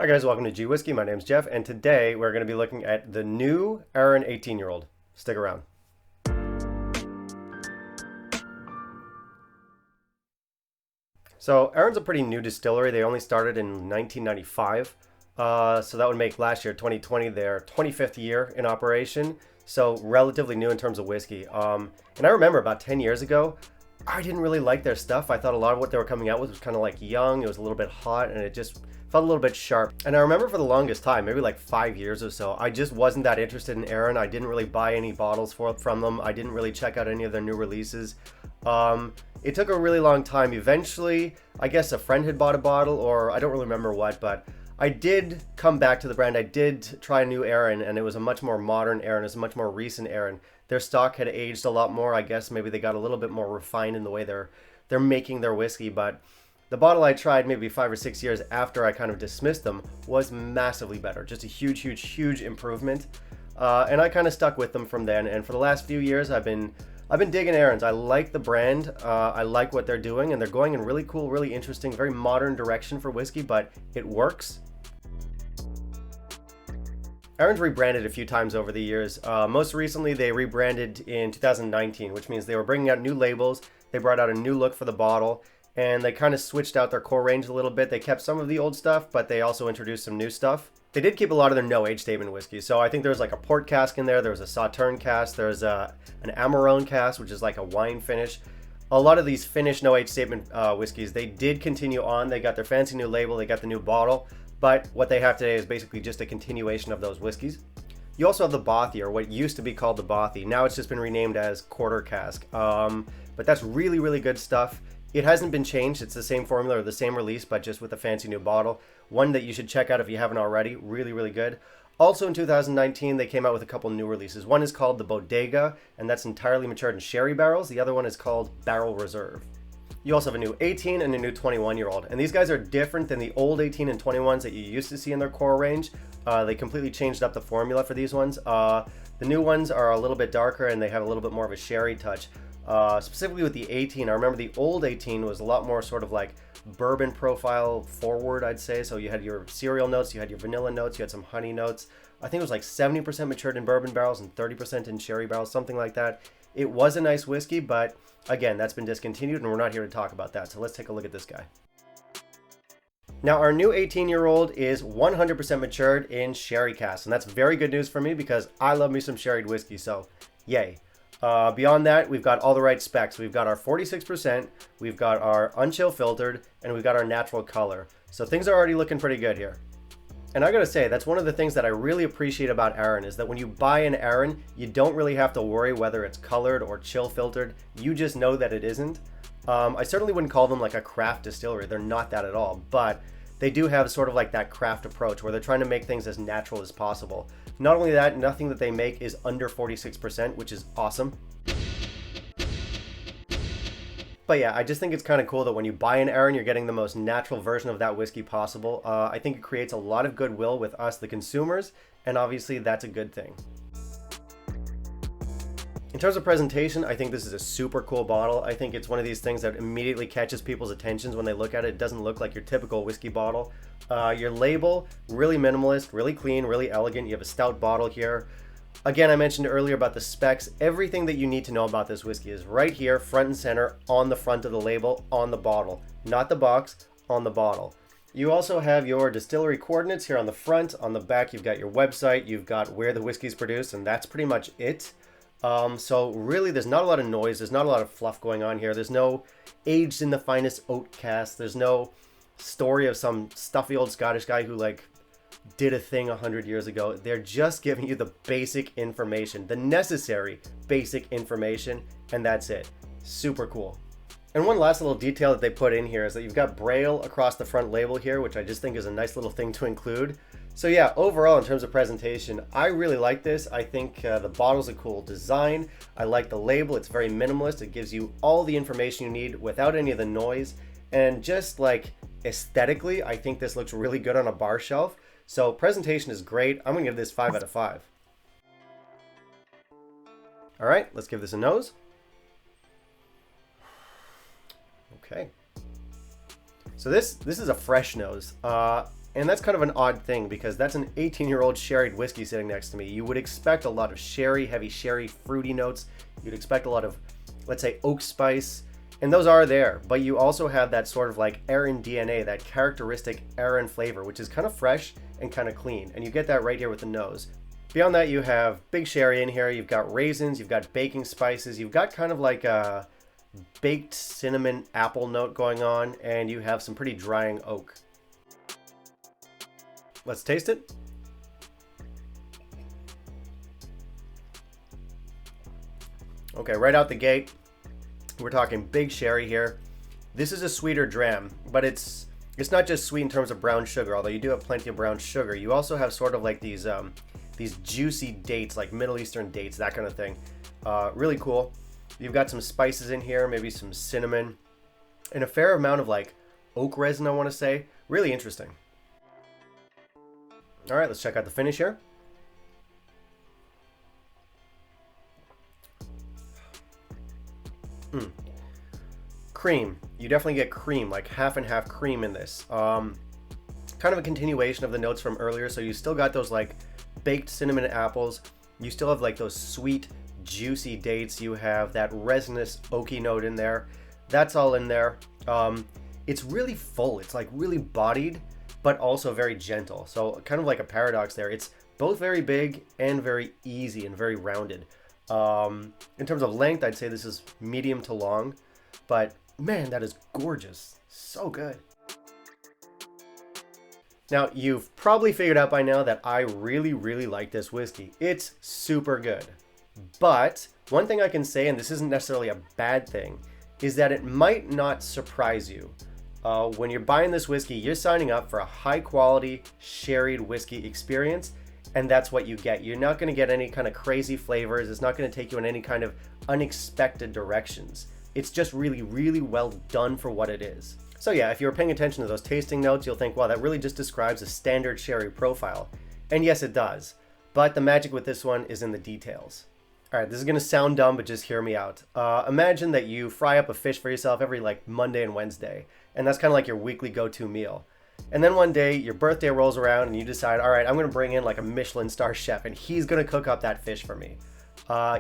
Hi guys, welcome to G Whiskey. My name's Jeff, and today we're going to be looking at the new Arran 18-year-old. Stick around. So Arran's a pretty new distillery. They only started in 1995, so that would make last year, 2020, their 25th year in operation. So relatively new in terms of whiskey. And I remember about 10 years ago, I didn't really like their stuff. I thought a lot of what they were coming out with was kind of like young. It was a little bit hot, and it just felt a little bit sharp. And I remember for the longest time, maybe like 5 years or so, I just wasn't that interested in Arran. I didn't really buy any bottles from them. I didn't really check out any of their new releases. It took a really long time. Eventually, I guess a friend had bought a bottle, or I don't really remember what, but I did come back to the brand. I did try a new Arran, and it was a much more modern Arran. It was a much more recent Arran. Their stock had aged a lot more. I guess maybe they got a little bit more refined in the way they're making their whiskey, but the bottle I tried maybe 5 or 6 years after I kind of dismissed them was massively better. Just a huge improvement. And I kind of stuck with them from then. And for the last few years, I've been digging Arran's. I like the brand. I like what they're doing, and they're going in really cool, really interesting, very modern direction for whiskey, but it works. Arran's rebranded a few times over the years. Most recently, they rebranded in 2019, which means they were bringing out new labels. They brought out a new look for the bottle, and they kind of switched out their core range a little bit. They kept some of the old stuff, but they also introduced some new stuff. They did keep a lot of their no-age statement whiskey. So I think there was like a port cask in there. There was a Sauterne cask. There's an Amarone cask, which is like a wine finish. A lot of these finished no-age statement whiskeys, they did continue on. They got their fancy new label. They got the new bottle. But what they have today is basically just a continuation of those whiskeys. You also have the Bothy, or what used to be called the Bothy. Now it's just been renamed as Quarter Cask. But that's really good stuff. It hasn't been changed. It's the same formula or the same release, but just with a fancy new bottle. One that you should check out if you haven't already. Really good. Also in 2019, they came out with a couple new releases. One is called the Bodega, and that's entirely matured in sherry barrels. The other one is called Barrel Reserve. You also have a new 18 and a new 21-year-old. And these guys are different than the old 18 and 21s that you used to see in their core range. They completely changed up the formula for these ones. The new ones are a little bit darker, and they have a little bit more of a sherry touch. Specifically with the 18, I remember the old 18 was a lot more sort of like bourbon profile forward, I'd say. So you had your cereal notes, you had your vanilla notes, you had some honey notes. I think it was like 70% matured in bourbon barrels and 30% in sherry barrels, something like that. It was a nice whiskey, but again, that's been discontinued, and we're not here to talk about that. So let's take a look at this guy. Now, our new 18-year-old is 100% matured in sherry casks, and that's very good news for me because I love me some sherried whiskey, so yay. Beyond that, we've got all the right specs. We've got our 46%, we've got our unchill filtered, and we've got our natural color. So things are already looking pretty good here. And I gotta say, that's one of the things that I really appreciate about Arran is that when you buy an Arran, you don't really have to worry whether it's colored or chill filtered. You just know that it isn't. I certainly wouldn't call them like a craft distillery. They're not that at all, but they do have sort of like that craft approach where they're trying to make things as natural as possible. Not only that, nothing that they make is under 46%, which is awesome. But yeah, I just think it's kind of cool that when you buy an Arran, you're getting the most natural version of that whiskey possible. I think it creates a lot of goodwill with us, the consumers, and obviously that's a good thing. In terms of presentation, I think this is a super cool bottle. I think it's one of these things that immediately catches people's attentions when they look at it. It doesn't look like your typical whiskey bottle. Your label, really minimalist, really clean, really elegant. You have a stout bottle here. Again, I mentioned earlier about the specs. Everything that you need to know about this whiskey is right here, front and center, on the front of the label, on the bottle. Not the box, on the bottle. You also have your distillery coordinates here on the front. On the back, you've got your website, you've got where the whiskey is produced, and that's pretty much it. So really, there's not a lot of noise. There's not a lot of fluff going on here. There's no aged in the finest oak cask. There's no story of some stuffy old Scottish guy who like did a thing 100 years ago. They're just giving you the basic information, the necessary basic information, and that's it. Super cool. And one last little detail that they put in here is that you've got Braille across the front label here, which I just think is a nice little thing to include. So yeah, overall in terms of presentation, I really like this. I think the bottle's a cool design. I like the label. It's very minimalist. It gives you all the information you need without any of the noise. And just like aesthetically, I think this looks really good on a bar shelf. So presentation is great. I'm gonna give this 5 out of 5. All right, let's give this a nose. Okay. So this is a fresh nose. And that's kind of an odd thing because that's an 18-year-old sherried whiskey sitting next to me. You would expect a lot of sherry, heavy sherry, fruity notes. You'd expect a lot of, let's say, oak spice. And those are there. But you also have that sort of like Arran DNA, that characteristic Arran flavor, which is kind of fresh and kind of clean. And you get that right here with the nose. Beyond that, you have big sherry in here. You've got raisins. You've got baking spices. You've got kind of like a baked cinnamon apple note going on. And you have some pretty drying oak. Let's taste it. Okay, right out the gate, we're talking big sherry here. This is a sweeter dram, but it's not just sweet in terms of brown sugar, although you do have plenty of brown sugar. You also have sort of like these juicy dates, like Middle Eastern dates, that kind of thing. Really cool. You've got some spices in here, maybe some cinnamon, and a fair amount of like oak resin, I want to say. Really interesting. All right, let's check out the finish here. Cream. You definitely get cream, like half and half cream in this. Kind of a continuation of the notes from earlier. So you still got those like baked cinnamon apples. You still have like those sweet, juicy dates. You have that resinous oaky note in there. That's all in there. It's really full. It's like really bodied, but also very gentle. So kind of like a paradox there. It's both very big and very easy and very rounded. In terms of length, I'd say this is medium to long, but man, that is gorgeous. So good. Now, you've probably figured out by now that I really, really like this whiskey. It's super good. But one thing I can say, and this isn't necessarily a bad thing, is that it might not surprise you. When you're buying this whiskey, you're signing up for a high quality sherried whiskey experience, and that's what you get. You're not going to get any kind of crazy flavors. It's not going to take you in any kind of unexpected directions. It's just really, really well done for what it is. So yeah, if you were paying attention to those tasting notes, you'll think, wow, that really just describes a standard sherry profile. And yes, it does. But the magic with this one is in the details. All right, this is going to sound dumb, but just hear me out. Imagine that you fry up a fish for yourself every like Monday and Wednesday, and that's kind of like your weekly go-to meal. And then one day your birthday rolls around and you decide, all right, I'm going to bring in like a Michelin star chef and he's going to cook up that fish for me.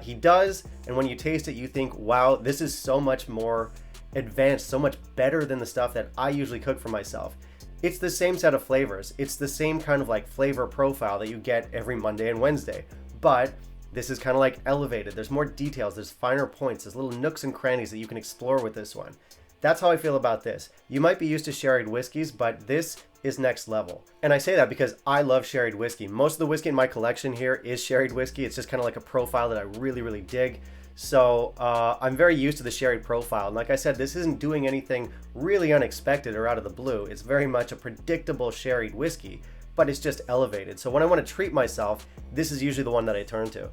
He does, and when you taste it, you think, wow, this is so much more advanced, so much better than the stuff that I usually cook for myself. It's the same set of flavors. It's the same kind of like flavor profile that you get every Monday and Wednesday, but this is kind of like elevated. There's more details, there's finer points, there's little nooks and crannies that you can explore with this one. That's how I feel about this. You might be used to sherried whiskeys, but this is next level. And I say that because I love sherried whiskey. Most of the whiskey in my collection here is sherried whiskey. It's just kind of like a profile that I really, really dig. So I'm very used to the sherried profile. And like I said, this isn't doing anything really unexpected or out of the blue. It's very much a predictable sherried whiskey, but it's just elevated. So when I want to treat myself, this is usually the one that I turn to.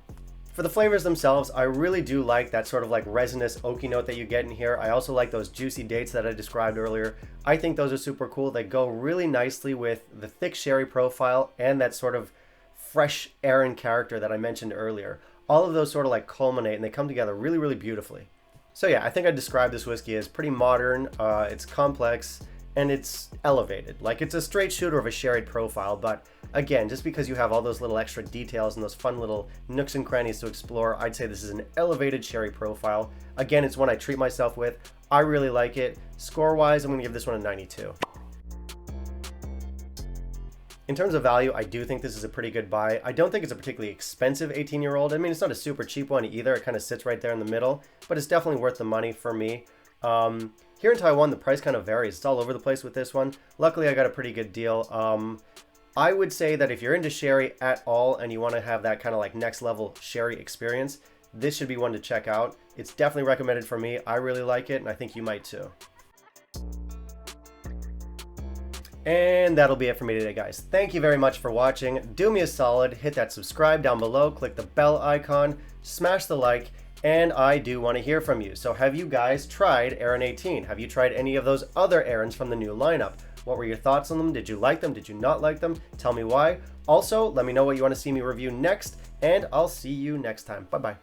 For the flavors themselves, I really do like that sort of like resinous oaky note that you get in here. I also like those juicy dates that I described earlier. I think those are super cool. They go really nicely with the thick sherry profile and that sort of fresh Arran character that I mentioned earlier. All of those sort of like culminate and they come together really, really beautifully. So yeah, I think I described this whiskey as pretty modern, it's complex, and it's elevated. Like it's a straight shooter of a sherried profile, but again, just because you have all those little extra details and those fun little nooks and crannies to explore, I'd say this is an elevated sherry profile. Again, it's one I treat myself with. I really like it. Score-wise, I'm gonna give this one a 92. In terms of value, I do think this is a pretty good buy. I don't think it's a particularly expensive 18-year-old. I mean, it's not a super cheap one either. It kind of sits right there in the middle, but it's definitely worth the money for me. Here in Taiwan, the price kind of varies. It's all over the place with this one. Luckily, I got a pretty good deal. I would say that if you're into sherry at all and you want to have that kind of like next level sherry experience, this should be one to check out. It's definitely recommended for me. I really like it, and I think you might too. And that'll be it for me today, guys. Thank you very much for watching. Do me a solid, hit that subscribe down below, click the bell icon, smash the like, and I do want to hear from you. So have you guys tried Arran 18? Have you tried any of those other Arrans from the new lineup? What were your thoughts on them? Did you like them? Did you not like them? Tell me why. Also, let me know what you want to see me review next, and I'll see you next time. Bye-bye.